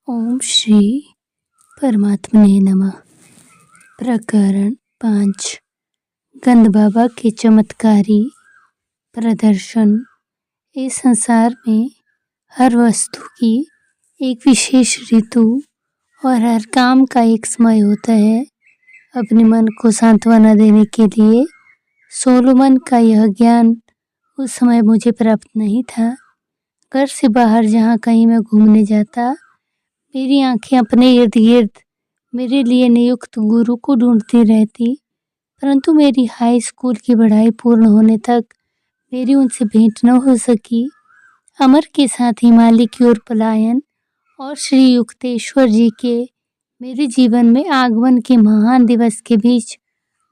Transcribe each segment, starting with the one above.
ओम श्री परमात्मने नमः। प्रकरण 5। गंध बाबा के चमत्कारी प्रदर्शन। इस संसार में हर वस्तु की एक विशेष ऋतु और हर काम का एक समय होता है। अपने मन को सांत्वना देने के लिए सोलोमन का यह ज्ञान उस समय मुझे प्राप्त नहीं था। घर से बाहर जहाँ कहीं मैं घूमने जाता, मेरी आंखें अपने इर्द गिर्द मेरे लिए नियुक्त गुरु को ढूंढती रहती, परंतु मेरी हाई स्कूल की पढ़ाई पूर्ण होने तक मेरी उनसे भेंट न हो सकी। अमर के साथ हिमालय की ओर पलायन और श्री युक्तेश्वर जी के मेरे जीवन में आगमन के महान दिवस के बीच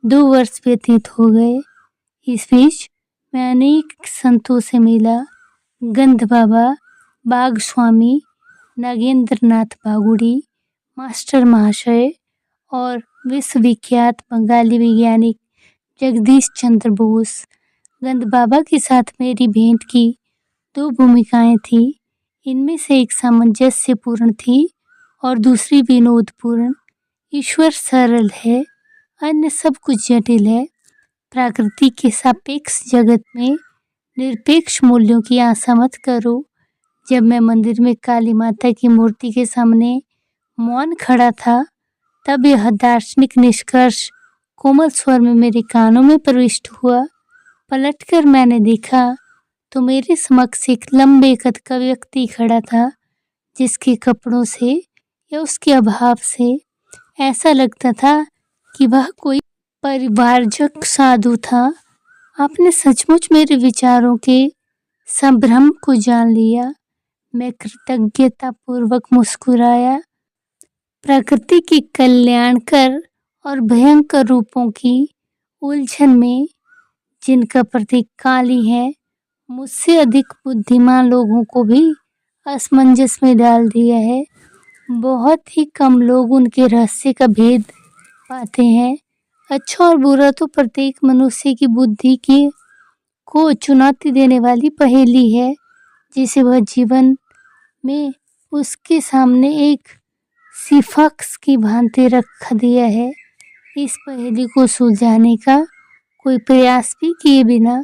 2 वर्ष व्यतीत हो गए। इस बीच मैं अनेक संतों से मिला। गंध बाबा, बाग स्वामी, नागेंद्र नाथ बागुड़ी, मास्टर महाशय और विश्वविख्यात बंगाली वैज्ञानिक जगदीश चंद्र बोस। गंध बाबा के साथ मेरी भेंट की 2 भूमिकाएं थी। इनमें से एक सामंजस्यपूर्ण थी और दूसरी विनोदपूर्ण। ईश्वर सरल है, अन्य सब कुछ जटिल है। प्रकृति के सापेक्ष जगत में निरपेक्ष मूल्यों की आशा मत करो। जब मैं मंदिर में काली माता की मूर्ति के सामने मौन खड़ा था, तब यह दार्शनिक निष्कर्ष कोमल स्वर में मेरे कानों में प्रविष्ट हुआ। पलटकर मैंने देखा तो मेरे समक्ष एक लंबे कद का व्यक्ति खड़ा था, जिसके कपड़ों से या उसके अभाव से ऐसा लगता था कि वह कोई परिवारजक साधु था। आपने सचमुच मेरे विचारों के संभ्रम को जान लिया। मैं कृतज्ञतापूर्वक मुस्कुराया। प्रकृति के कल्याणकर और भयंकर रूपों की उलझन में जिनका प्रतीक काली है, मुझसे अधिक बुद्धिमान लोगों को भी असमंजस में डाल दिया है। बहुत ही कम लोग उनके रहस्य का भेद पाते हैं। अच्छा और बुरा तो प्रत्येक मनुष्य की बुद्धि को चुनौती देने वाली पहेली है, जिसे वह जीवन में उसके सामने एक सिफक्स की भांति रख दिया है। इस पहेली को सुलझाने का कोई प्रयास भी किए बिना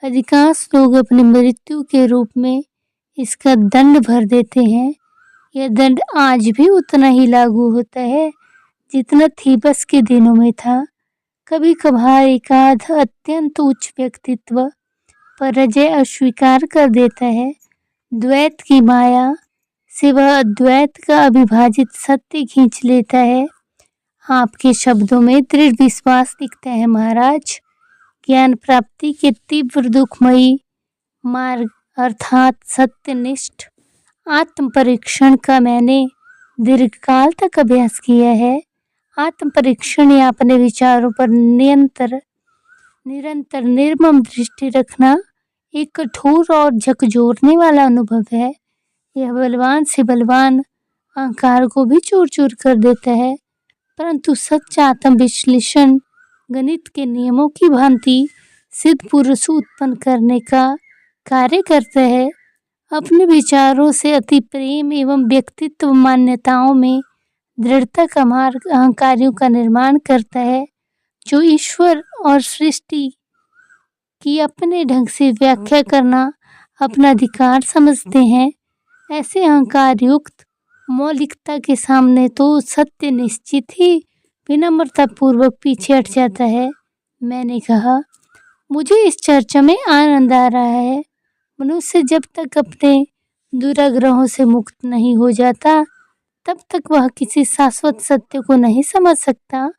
अधिकांश लोग अपनी मृत्यु के रूप में इसका दंड भर देते हैं। यह दंड आज भी उतना ही लागू होता है जितना थीबस के दिनों में था। कभी कभार एकाध अत्यंत उच्च व्यक्तित्व पराजय अस्वीकार कर देता है। द्वैत की माया से वह अद्वैत का अविभाजित सत्य खींच लेता है। आपके शब्दों में दृढ़ विश्वास दिखता है महाराज। ज्ञान प्राप्ति के तीव्र दुखमयी मार्ग अर्थात सत्यनिष्ठ आत्म परीक्षण का मैंने दीर्घकाल तक अभ्यास किया है। आत्म परीक्षण या अपने विचारों पर निरंतर निर्मम दृष्टि रखना एक कठोर और झकझोरने वाला अनुभव है। यह बलवान से बलवान अहंकार को भी चूर चूर कर देता है, परंतु सच्चा आत्म विश्लेषण गणित के नियमों की भांति सिद्ध पुरुष उत्पन्न करने का कार्य करता है। अपने विचारों से अति प्रेम एवं व्यक्तित्व मान्यताओं में दृढ़ता का मार्ग अहंकारियों का निर्माण करता है, जो ईश्वर और सृष्टि की अपने ढंग से व्याख्या करना अपना अधिकार समझते हैं। ऐसे अहंकार युक्त मौलिकता के सामने तो सत्य निश्चित ही विनम्रता पूर्वक पीछे हट जाता है। मैंने कहा, मुझे इस चर्चा में आनंद आ रहा है। मनुष्य जब तक अपने दुराग्रहों से मुक्त नहीं हो जाता, तब तक वह किसी शाश्वत सत्य को नहीं समझ सकता।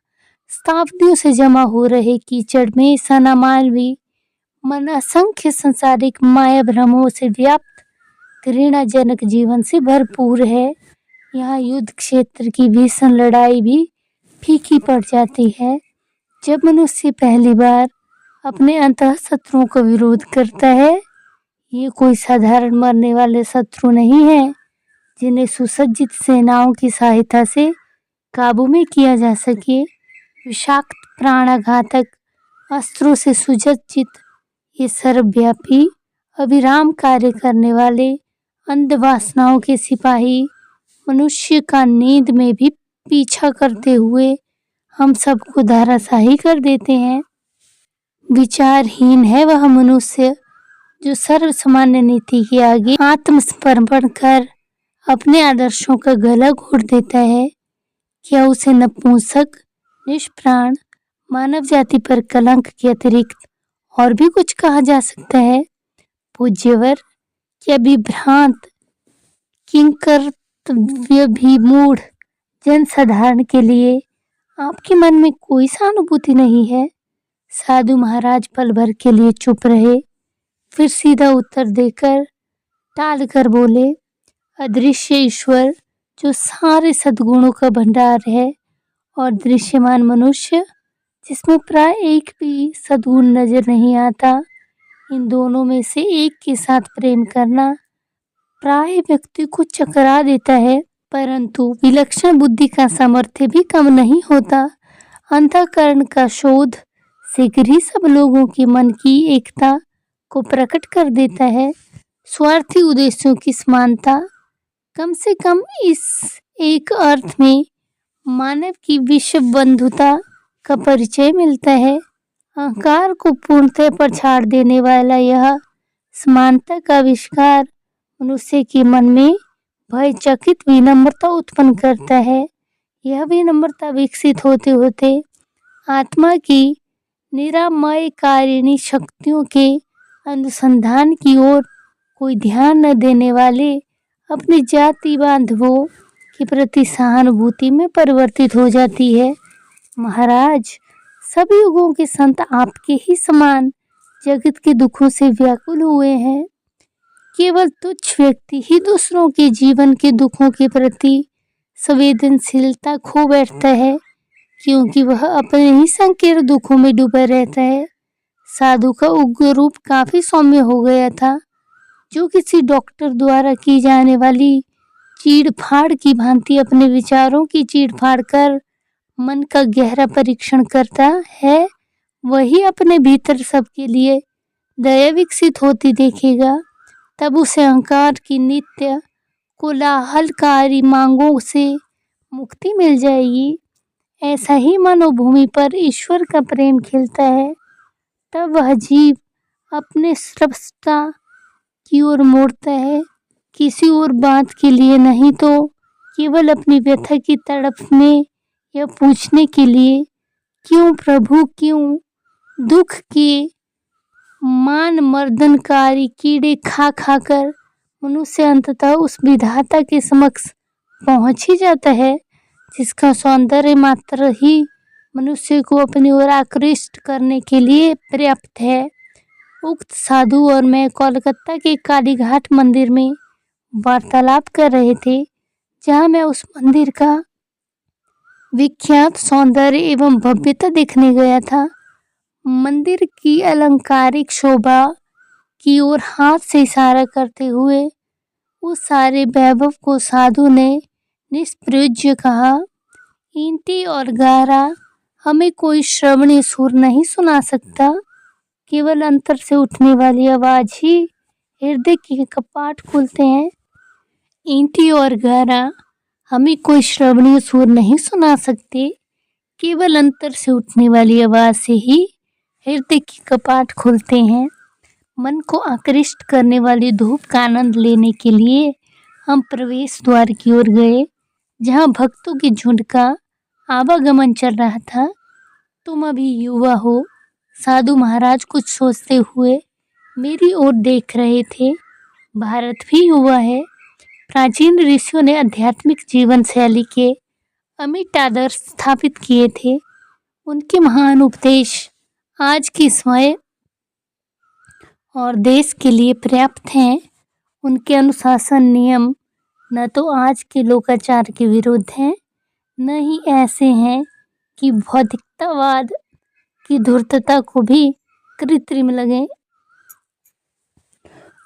शताब्दियों से जमा हो रहे कीचड़ में सना मानवी मन असंख्य सांसारिक माया भ्रमों से व्याप्त घृणाजनक जीवन से भरपूर है। यहाँ युद्ध क्षेत्र की भीषण लड़ाई भी फीकी पड़ जाती है। जब मनुष्य पहली बार अपने अंतःशत्रुओं का विरोध करता है, ये कोई साधारण मरने वाले शत्रु नहीं है जिन्हें सुसज्जित सेनाओं की सहायता से काबू में किया जा सके। विषाक्त प्राणघातक अस्त्रों से सुसज्जित ये सर्वव्यापी अविराम कार्य करने वाले अंध वासनाओं के सिपाही मनुष्य का नींद में भी पीछा करते हुए हम सबको धराशायी कर देते हैं। विचारहीन है वह मनुष्य जो सर्वसामान्य नीति के आगे आत्मसमर्पण कर अपने आदर्शों का गला घोट देता है। क्या उसे नपुंसक, निष्प्राण, मानव जाति पर कलंक के अतिरिक्त और भी कुछ कहा जा सकता है? पूज्यवर, क्या विभ्रांत, किंकर्तव्यभिमूढ़ जनसाधारण के लिए आपके मन में कोई सहानुभूति नहीं है? साधु महाराज पल भर के लिए चुप रहे, फिर सीधा उत्तर देकर टाल कर बोले, अदृश्य ईश्वर जो सारे सद्गुणों का भंडार है और दृश्यमान मनुष्य जिसमें प्राय एक भी सद्गुण नजर नहीं आता, इन दोनों में से एक के साथ प्रेम करना प्राय व्यक्ति को चकरा देता है, परंतु विलक्षण बुद्धि का सामर्थ्य भी कम नहीं होता। अंतःकरण का शोध शीघ्र ही सब लोगों के मन की एकता को प्रकट कर देता है। स्वार्थी उद्देश्यों की समानता, कम से कम इस एक अर्थ में मानव की विश्व बंधुता का परिचय मिलता है। अहंकार को पूर्णतः पछाड़ देने वाला यह समानता का आविष्कार मनुष्य के मन में भयचकित विनम्रता उत्पन्न करता है। यह विनम्रता विकसित होते होते आत्मा की निरामयकारिणी शक्तियों के अनुसंधान की ओर कोई ध्यान न देने वाले अपने जाति बांधवों के प्रति सहानुभूति में परिवर्तित हो जाती है। महाराज, सभी युगों के संत आपके ही समान जगत के दुखों से व्याकुल हुए हैं। केवल तुच्छ व्यक्ति ही दूसरों के जीवन के दुखों के प्रति संवेदनशीलता खो बैठता है, क्योंकि वह अपने ही संकीर्ण दुखों में डूबा रहता है। साधु का उग्र रूप काफी सौम्य हो गया था, जो किसी डॉक्टर द्वारा की जाने वाली चीड़-फाड़ की भांति अपने विचारों की चीड़-फाड़ कर मन का गहरा परीक्षण करता है, वही अपने भीतर सबके लिए दया विकसित होती देखेगा। तब उसे अहंकार की नित्य कोलाहलकारी मांगों से मुक्ति मिल जाएगी। ऐसा ही मनोभूमि पर ईश्वर का प्रेम खिलता है। तब वह जीव अपने स्रष्टा की ओर मोड़ता है, किसी और बात के लिए नहीं तो केवल अपनी व्यथा की तड़पने या पूछने के लिए, क्यों प्रभु क्यों? दुख के मान मर्दनकारी कीड़े खा खाकर मनुष्य अंततः उस विधाता के समक्ष पहुंच ही जाता है, जिसका सौंदर्य मात्र ही मनुष्य को अपनी ओर आकृष्ट करने के लिए पर्याप्त है। उक्त साधु और मैं कोलकाता के कालीघाट मंदिर में वार्तालाप कर रहे थे, जहां मैं उस मंदिर का विख्यात सौंदर्य एवं भव्यता देखने गया था। मंदिर की अलंकारिक शोभा की ओर हाथ से इशारा करते हुए उस सारे वैभव को साधु ने निष्प्रयोज्य कहा, ईंटी और गारा हमें कोई श्रवणीय सुर नहीं सुना सकता, केवल अंतर से उठने वाली आवाज ही हृदय के कपाट खोलते हैं। ईंटी और गारा हमें कोई श्रवणीय सुर नहीं सुना सकते, केवल अंतर से उठने वाली आवाज से ही हृदय के कपाट खुलते हैं। मन को आकृष्ट करने वाली धूप का आनंद लेने के लिए हम प्रवेश द्वार की ओर गए, जहां भक्तों के झुंड का आवागमन चल रहा था। तुम अभी युवा हो, साधु महाराज कुछ सोचते हुए मेरी ओर देख रहे थे। भारत भी युवा है। प्राचीन ऋषियों ने आध्यात्मिक जीवन शैली के अमिट आदर्श स्थापित किए थे। उनके महान उपदेश आज के समय और देश के लिए पर्याप्त हैं। उनके अनुशासन नियम न तो आज के लोकाचार के विरुद्ध हैं, न ही ऐसे हैं कि भौतिकतावाद की धूर्तता को भी कृत्रिम लगे,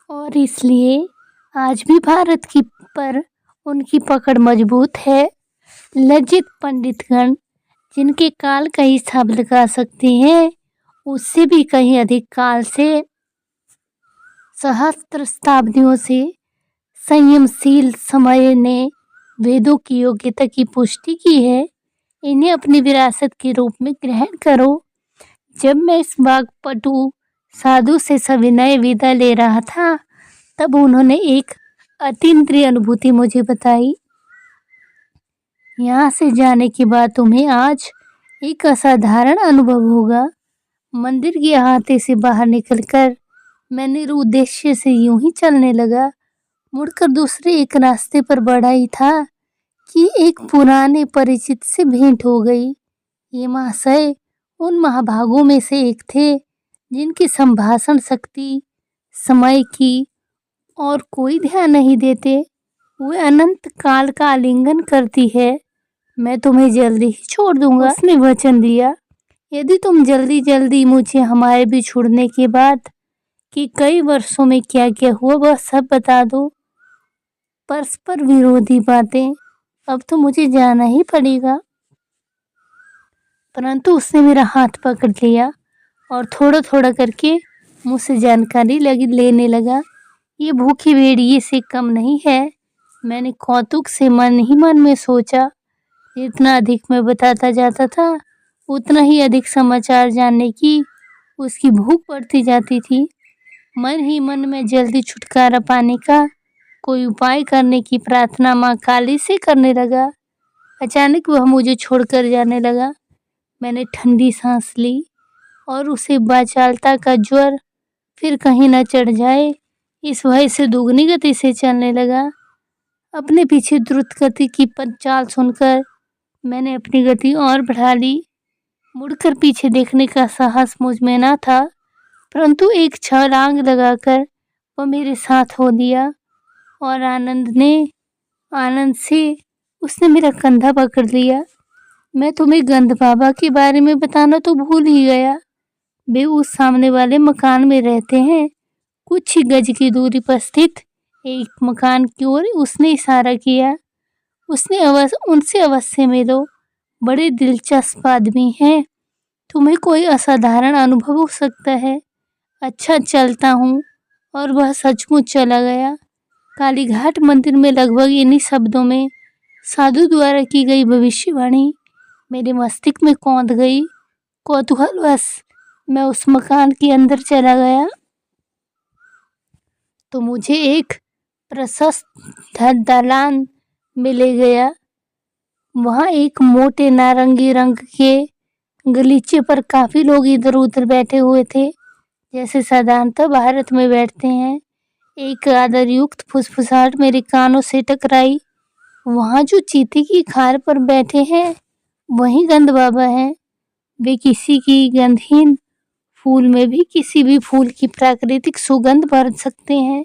और इसलिए आज भी भारत की पर उनकी पकड़ मजबूत है। लज्जित पंडितगण जिनके काल का हिसाब लगा सकते हैं, उससे भी कहीं अधिक काल से सहस्त्र शताब्दियों से संयमशील समय ने वेदों की योग्यता की पुष्टि की है। इन्हें अपनी विरासत के रूप में ग्रहण करो। जब मैं इस वाग्पटु साधु से सविनय विदा ले रहा था, तब उन्होंने एक अतीन्द्रिय अनुभूति मुझे बताई। यहाँ से जाने के बाद तुम्हें आज एक असाधारण अनुभव होगा। मंदिर के अहाते से बाहर निकलकर मैं निरुद्देश्य से यूं ही चलने लगा। मुड़कर दूसरे एक रास्ते पर बढ़ा ही था कि एक पुराने परिचित से भेंट हो गई। ये महाशय उन महाभागों में से एक थे जिनकी संभाषण शक्ति समय की और कोई ध्यान नहीं देते। वे अनंत काल का आलिंगन करती है। मैं तुम्हें जल्दी ही छोड़ दूंगा। उसने वचन दिया, यदि तुम जल्दी जल्दी मुझे हमारे बिछुड़ने के बाद कि कई वर्षों में क्या क्या हुआ वह सब बता दो। परस्पर विरोधी बातें, अब तो मुझे जाना ही पड़ेगा। परंतु उसने मेरा हाथ पकड़ लिया और थोड़ा थोड़ा करके मुझसे जानकारी लेने लगा। ये भूखी भेड़िए से कम नहीं है। मैंने कौतुक से मन ही मन में सोचा। जितना अधिक मैं बताता जाता था, उतना ही अधिक समाचार जानने की उसकी भूख बढ़ती जाती थी। मन ही मन में जल्दी छुटकारा पाने का कोई उपाय करने की प्रार्थना माँ काली से करने लगा। अचानक वह मुझे छोड़कर जाने लगा। मैंने ठंडी सांस ली और उसे वाचालता का ज्वर फिर कहीं न चढ़ जाए, इस भय से दुगनी गति से चलने लगा। अपने पीछे द्रुत गति की चाल सुनकर मैंने अपनी गति और बढ़ा ली। मुड़कर पीछे देखने का साहस मुझ में न था, परंतु एक छलांग लगाकर वह मेरे साथ हो लिया और आनंद से उसने मेरा कंधा पकड़ लिया। मैं तुम्हें गंध बाबा के बारे में बताना तो भूल ही गया। वे उस सामने वाले मकान में रहते हैं। कुछ ही गज की दूरी पर स्थित एक मकान की ओर उसने इशारा किया। उनसे अवश्य मिलो, बड़े दिलचस्प आदमी हैं। तुम्हें कोई असाधारण अनुभव हो सकता है। अच्छा, चलता हूँ। और वह सचमुच चला गया। कालीघाट मंदिर में लगभग इन्हीं शब्दों में साधु द्वारा की गई भविष्यवाणी मेरे मस्तिष्क में कौंध गई। कौतूहलवश मैं उस मकान के अंदर चला गया तो मुझे एक प्रशस्त दालान में ले गया। वहाँ एक मोटे नारंगी रंग के गलीचे पर काफी लोग इधर उधर बैठे हुए थे, जैसे साधारणतः भारत में बैठते हैं। एक आदरयुक्त फुसफुसाहट मेरे कानों से टकराई। वहाँ जो चीते की खाल पर बैठे हैं वही गंध बाबा हैं। वे किसी की गंधहीन फूल में भी किसी भी फूल की प्राकृतिक सुगंध भर सकते हैं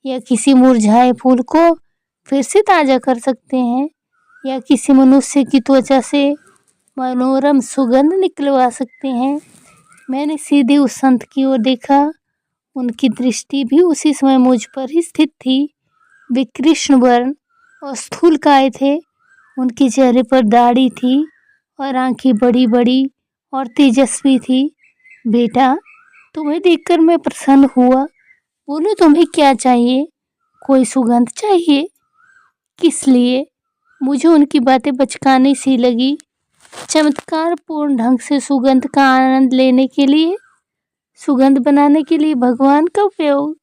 या किसी मुरझाए फूल को फिर से ताजा कर सकते हैं या किसी मनुष्य की त्वचा से मनोरम सुगंध निकलवा सकते हैं। मैंने सीधे उस संत की ओर देखा। उनकी दृष्टि भी उसी समय मुझ पर ही स्थित थी। वे कृष्ण वर्ण और स्थूलकाय थे। उनके चेहरे पर दाढ़ी थी और आंखें बड़ी बड़ी और तेजस्वी थी। बेटा, तुम्हें देखकर मैं प्रसन्न हुआ। बोलो, तुम्हें क्या चाहिए? कोई सुगंध चाहिए? किस लिए? मुझे उनकी बातें बचकानी सी लगी। चमत्कारपूर्ण ढंग से सुगंध का आनंद लेने के लिए, सुगंध बनाने के लिए भगवान का उपयोग,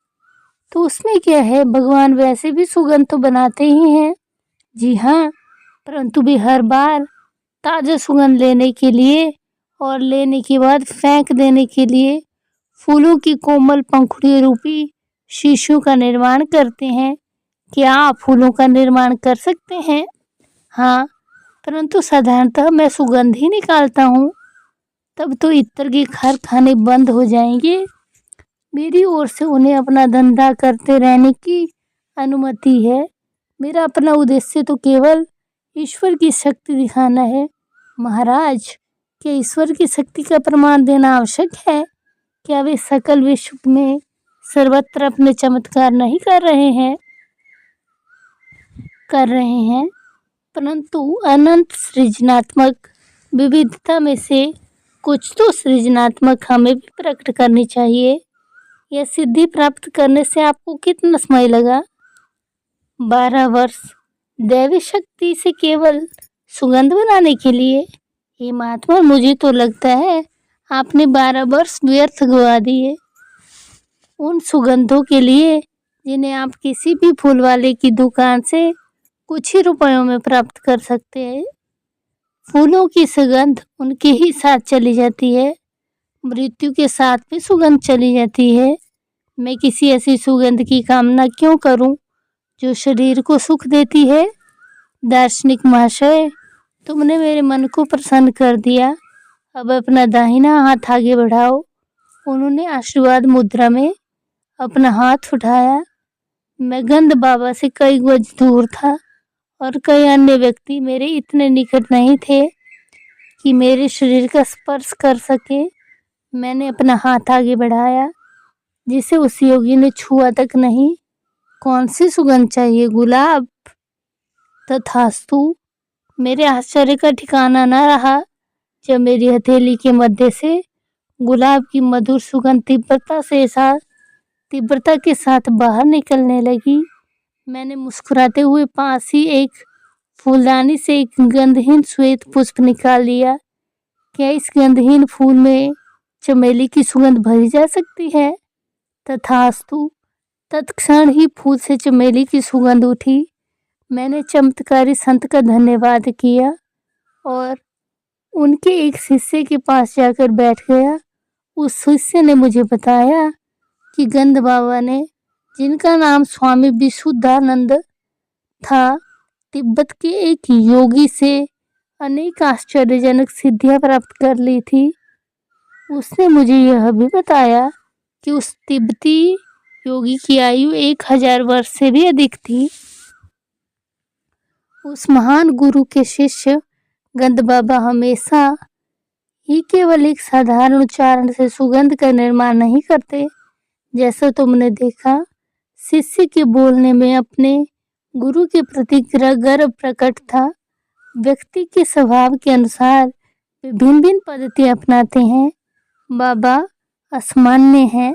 तो उसमें क्या है? भगवान वैसे भी सुगंध तो बनाते ही हैं। जी हाँ, परंतु भी हर बार ताजा सुगंध लेने के लिए और लेने के बाद फेंक देने के लिए फूलों की कोमल पंखुड़ी रूपी शिशु का निर्माण करते हैं। क्या आप फूलों का निर्माण कर सकते हैं? हाँ, परंतु साधारणतः मैं सुगंध ही निकालता हूँ। तब तो इत्र के कारखाने बंद हो जाएंगे। मेरी ओर से उन्हें अपना धंधा करते रहने की अनुमति है। मेरा अपना उद्देश्य तो केवल ईश्वर की शक्ति दिखाना है। महाराज, क्या ईश्वर की शक्ति का प्रमाण देना आवश्यक है? क्या वे सकल विश्व में सर्वत्र अपने चमत्कार नहीं कर रहे हैं? परंतु अनंत सृजनात्मक विविधता में से कुछ तो सृजनात्मक हमें भी प्रकट करनी चाहिए। यह सिद्धि प्राप्त करने से आपको कितना समय लगा? 12 वर्ष। दैवी शक्ति से केवल सुगंध बनाने के लिए? हे महात्मा, मुझे तो लगता है आपने 12 वर्ष व्यर्थ गवा दिए उन सुगंधों के लिए जिन्हें आप किसी भी फूल वाले की दुकान से कुछ ही रुपयों में प्राप्त कर सकते हैं। फूलों की सुगंध उनके ही साथ चली जाती है, मृत्यु के साथ भी सुगंध चली जाती है। मैं किसी ऐसी सुगंध की कामना क्यों करूं जो शरीर को सुख देती है? दार्शनिक महाशय, तुमने मेरे मन को प्रसन्न कर दिया। अब अपना दाहिना हाथ आगे बढ़ाओ। उन्होंने आशीर्वाद मुद्रा में अपना हाथ उठाया। मैं गंध बाबा से कई गज दूर था और कई अन्य व्यक्ति मेरे इतने निकट नहीं थे कि मेरे शरीर का स्पर्श कर सके। मैंने अपना हाथ आगे बढ़ाया, जिसे उस योगी ने छुआ तक नहीं। कौन सी सुगंध चाहिए? गुलाब? तथास्तु। मेरे आश्चर्य का ठिकाना न रहा जब मेरी हथेली के मध्य से गुलाब की मधुर सुगंध तीव्रता के साथ बाहर निकलने लगी। मैंने मुस्कुराते हुए पास ही एक फूलदानी से एक गंधहीन श्वेत पुष्प निकाल लिया। क्या इस गंधहीन फूल में चमेली की सुगंध भरी जा सकती है? तथास्तु। तत्क्षण ही फूल से चमेली की सुगंध उठी। मैंने चमत्कारी संत का धन्यवाद किया और उनके एक शिष्य के पास जाकर बैठ गया। उस शिष्य ने मुझे बताया कि गंध बाबा ने, जिनका नाम स्वामी विशुद्धानंद था, तिब्बत के एक योगी से अनेक आश्चर्यजनक सिद्धियां प्राप्त कर ली थी। उसने मुझे यह भी बताया कि उस तिब्बती योगी की आयु 1000 वर्ष से भी अधिक थी। उस महान गुरु के शिष्य गंध बाबा हमेशा ही केवल एक साधारण उच्चारण से सुगंध का निर्माण नहीं करते। जैसा तुमने देखा, शिष्य के बोलने में अपने गुरु के प्रति गर्व प्रकट था। व्यक्ति के स्वभाव के अनुसार वे भिन्न भिन्न पद्धतियां अपनाते हैं। बाबा असामान्य हैं।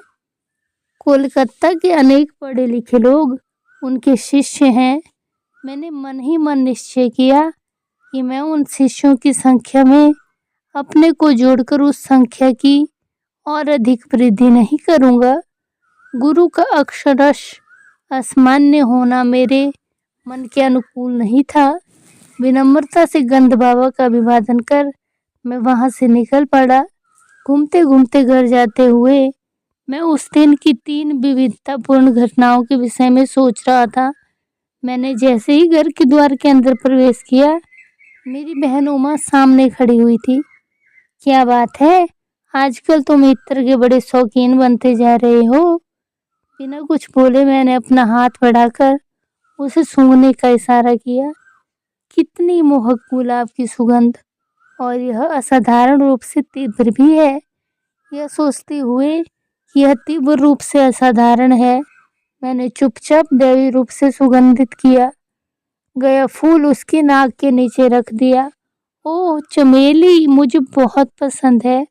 कोलकाता के अनेक पढ़े लिखे लोग उनके शिष्य हैं। मैंने मन ही मन निश्चय किया कि मैं उन शिष्यों की संख्या में अपने को जोड़कर उस संख्या की और अधिक वृद्धि नहीं करूंगा। गुरु का अक्षरश असामान्य होना मेरे मन के अनुकूल नहीं था। विनम्रता से गंध बाबा का अभिवादन कर मैं वहां से निकल पड़ा। घूमते घूमते घर जाते हुए मैं उस दिन की 3 विविधतापूर्ण घटनाओं के विषय में सोच रहा था। मैंने जैसे ही घर के द्वार के अंदर प्रवेश किया, मेरी बहन उमा सामने खड़ी हुई थी। क्या बात है, आजकल तुम इत्र के बड़े शौकीन बनते जा रहे हो। बिना कुछ बोले मैंने अपना हाथ बढ़ाकर उसे सूंघने का इशारा किया। कितनी मोहक गुलाब की सुगंध, और यह असाधारण रूप से तीव्र भी है। यह सोचते हुए कि यह तीव्र रूप से असाधारण है, मैंने चुपचाप दैवी रूप से सुगंधित किया गया फूल उसकी नाक के नीचे रख दिया। ओह चमेली, मुझे बहुत पसंद है।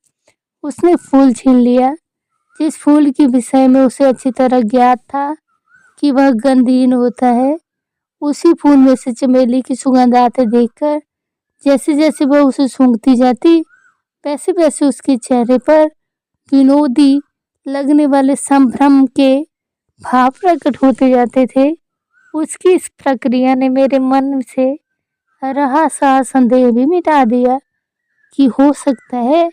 उसने फूल छीन लिया। जिस फूल के विषय में उसे अच्छी तरह ज्ञात था कि वह गंधहीन होता है, उसी फूल में से चमेली की सुगंध आते देखकर जैसे जैसे वह उसे सूंघती जाती, वैसे वैसे उसके चेहरे पर विनोदी लगने वाले संभ्रम के भाव प्रकट होते जाते थे। उसकी इस प्रक्रिया ने मेरे मन से रहा सा संदेह भी मिटा दिया कि हो सकता है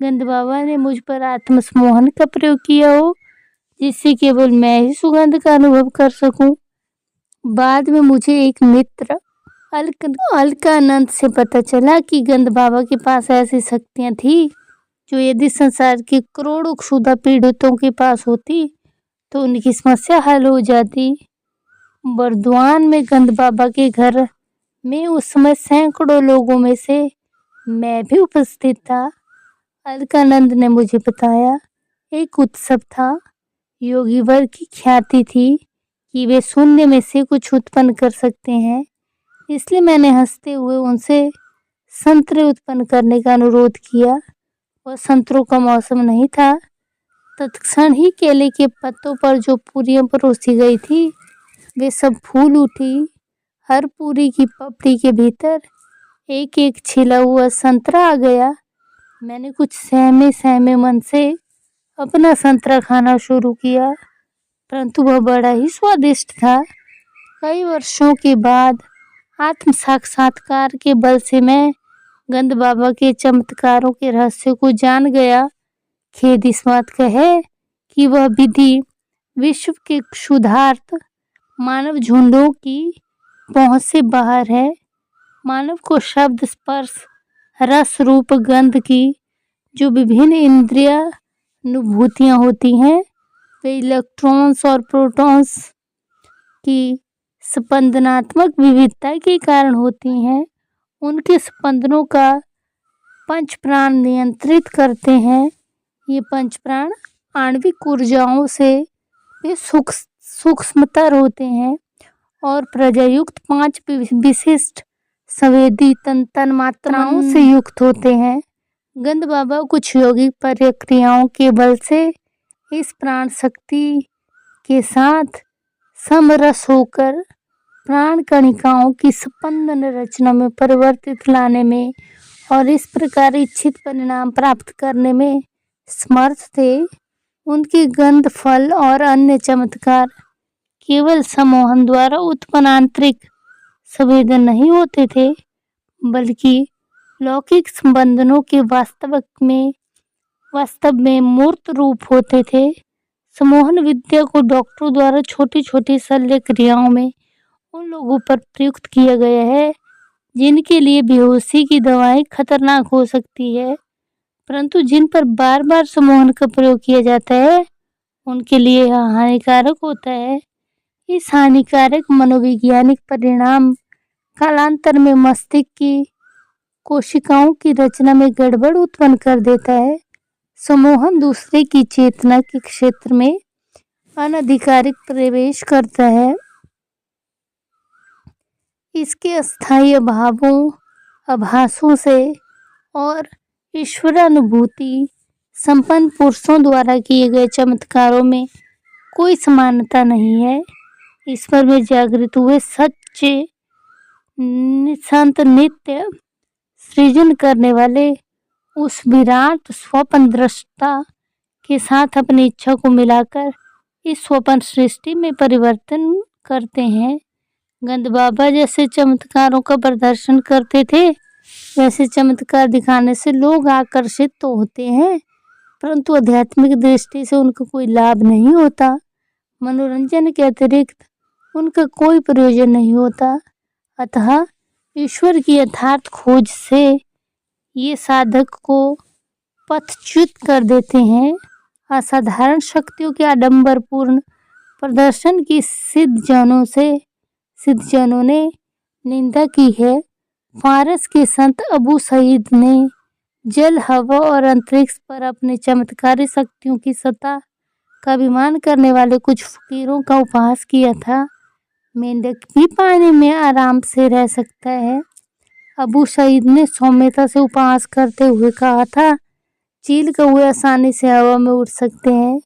गंध बाबा ने मुझ पर आत्मसम्मोहन का प्रयोग किया हो, जिससे केवल मैं ही सुगंध का अनुभव कर सकूं। बाद में मुझे एक मित्र अलकानंद से पता चला कि गंध बाबा के पास ऐसी शक्तियां थी जो यदि संसार के करोड़ों क्षुधा पीड़ितों के पास होती तो उनकी समस्या हल हो जाती। बर्दवान में गंध बाबा के घर में उस समय सैकड़ों लोगों में से मैं भी उपस्थित था। अलकानंद ने मुझे बताया, एक उत्सव था। योगी वर्ग की ख्याति थी कि वे शून्य में से कुछ उत्पन्न कर सकते हैं। इसलिए मैंने हंसते हुए उनसे संतरे उत्पन्न करने का अनुरोध किया। वह संतरों का मौसम नहीं था। तत्क्षण ही केले के पत्तों पर जो पूरियां परोसी गई थी, वे सब फूल उठी। हर पूरी की पपड़ी के भीतर एक एक छिला हुआ संतरा आ गया। मैंने कुछ सहमे सहमे मन से अपना संतरा खाना शुरू किया, परंतु वह बड़ा ही स्वादिष्ट था। कई वर्षों के बाद आत्म साक्षात्कार के बल से मैं गंद बाबा के चमत्कारों के रहस्य को जान गया। खेद इस बात का है कि वह विधि विश्व के क्षुधार्त मानव झुंडों की पहुंच से बाहर है। मानव को शब्द, स्पर्श, रस, रूप, गंध की जो विभिन्न इंद्रिय अनुभूतियां होती हैं, वे इलेक्ट्रॉन्स और प्रोटॉन्स की स्पंदनात्मक विविधता के कारण होती हैं। उनके स्पंदनों का पंच प्राण नियंत्रित करते हैं। ये पंच प्राण आणविक ऊर्जाओं से वे सूक्ष्मतर होते हैं और प्रजायुक्त 5 विशिष्ट संवेदी तन्मात्राओं से युक्त होते हैं। गंद बाबा कुछ यौगिक प्रक्रियाओं के बल से इस प्राण शक्ति के साथ समरस होकर प्राण कणिकाओं की स्पंदन रचना में परिवर्तित लाने में और इस प्रकार इच्छित परिणाम प्राप्त करने में समर्थ थे। उनके गंध, फल और अन्य चमत्कार केवल सम्मोहन द्वारा उत्पन्न आंतरिक संवेदन नहीं होते थे, बल्कि लौकिक संबंधों के वास्तव में मूर्त रूप होते थे। सम्मोहन विद्या को डॉक्टरों द्वारा छोटी छोटी शल्य क्रियाओं में उन लोगों पर प्रयुक्त किया गया है जिनके लिए बेहोशी की दवाएं खतरनाक हो सकती है, परंतु जिन पर बार बार सम्मोहन का प्रयोग किया जाता है उनके लिए यह हानिकारक होता है। इस हानिकारक मनोवैज्ञानिक परिणाम कालांतर में मस्तिष्क की कोशिकाओं की रचना में गड़बड़ उत्पन्न कर देता है। सम्मोहन दूसरे की चेतना के क्षेत्र में अनधिकारिक प्रवेश करता है। इसके अस्थायी आभासों से और ईश्वरानुभूति संपन्न पुरुषों द्वारा किए गए चमत्कारों में कोई समानता नहीं है। ईश्वर में जागृत हुए सच्चे संत नित्य सृजन करने वाले उस विराट स्वप्न दृष्टा के साथ अपनी इच्छा को मिलाकर इस स्वप्न सृष्टि में परिवर्तन करते हैं। गंद बाबा जैसे चमत्कारों का प्रदर्शन करते थे, वैसे चमत्कार दिखाने से लोग आकर्षित तो होते हैं, परंतु आध्यात्मिक दृष्टि से उनका कोई लाभ नहीं होता। मनोरंजन के अतिरिक्त उनका कोई प्रयोजन नहीं होता। अतः ईश्वर की यथार्थ खोज से ये साधक को पथच्युत कर देते हैं। असाधारण शक्तियों के आडंबरपूर्ण प्रदर्शन की सिद्धजनों ने निंदा की है। फारस के संत अबू सईद ने जल, हवा और अंतरिक्ष पर अपने चमत्कारी शक्तियों की सत्ता का अभिमान करने वाले कुछ फकीरों का उपहास किया था। मेंढक भी पानी में आराम से रह सकता है। अबू सईद ने सौम्यता से उपहास करते हुए कहा था, चील कौवे आसानी से हवा में उड़ सकते हैं।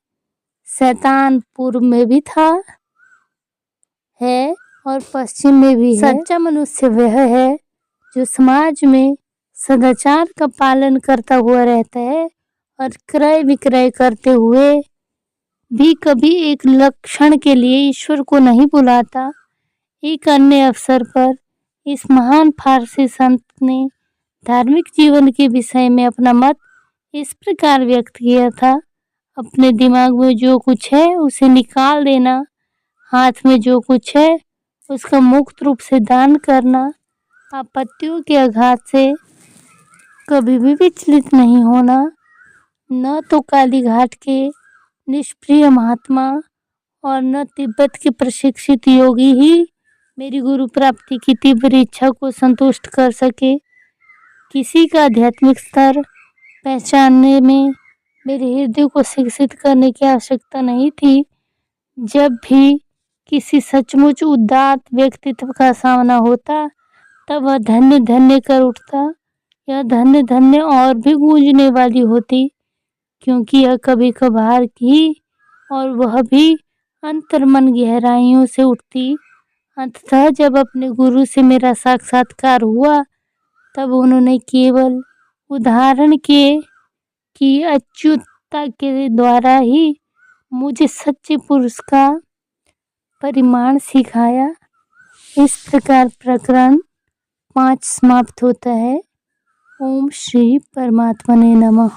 शैतान पूर्व में भी था, है और पश्चिम में भी है। सच्चा मनुष्य वह है जो समाज में सदाचार का पालन करता हुआ रहता है और क्रय विक्रय करते हुए भी कभी एक लक्षण के लिए ईश्वर को नहीं बुलाता। एक अन्य अवसर पर इस महान फारसी संत ने धार्मिक जीवन के विषय में अपना मत इस प्रकार व्यक्त किया था, अपने दिमाग में जो कुछ है उसे निकाल देना, हाथ में जो कुछ है उसका मुक्त रूप से दान करना, आपत्तियों के आघात से कभी भी विचलित नहीं होना। न तो काली घाट के निष्प्रिय महात्मा और न तिब्बत के प्रशिक्षित योगी ही मेरी गुरु प्राप्ति की तीव्र इच्छा को संतुष्ट कर सके। किसी का आध्यात्मिक स्तर पहचानने में मेरे हृदय को शिक्षित करने की आवश्यकता नहीं थी। जब भी किसी सचमुच उदात्त व्यक्तित्व का सामना होता तब वह धन्य धन्य कर उठता। यह धन्य धन्य और भी गूंजने वाली होती, क्योंकि यह कभी कभार की और वह भी अंतर्मन गहराइयों से उठती। अंततः जब अपने गुरु से मेरा साक्षात्कार हुआ, तब उन्होंने केवल उदाहरण के की अच्युतता के द्वारा ही मुझे सच्चे पुरुष का परिमाण सिखाया। इस प्रकार प्रकरण 5 समाप्त होता है। ओम श्री परमात्मने नमः।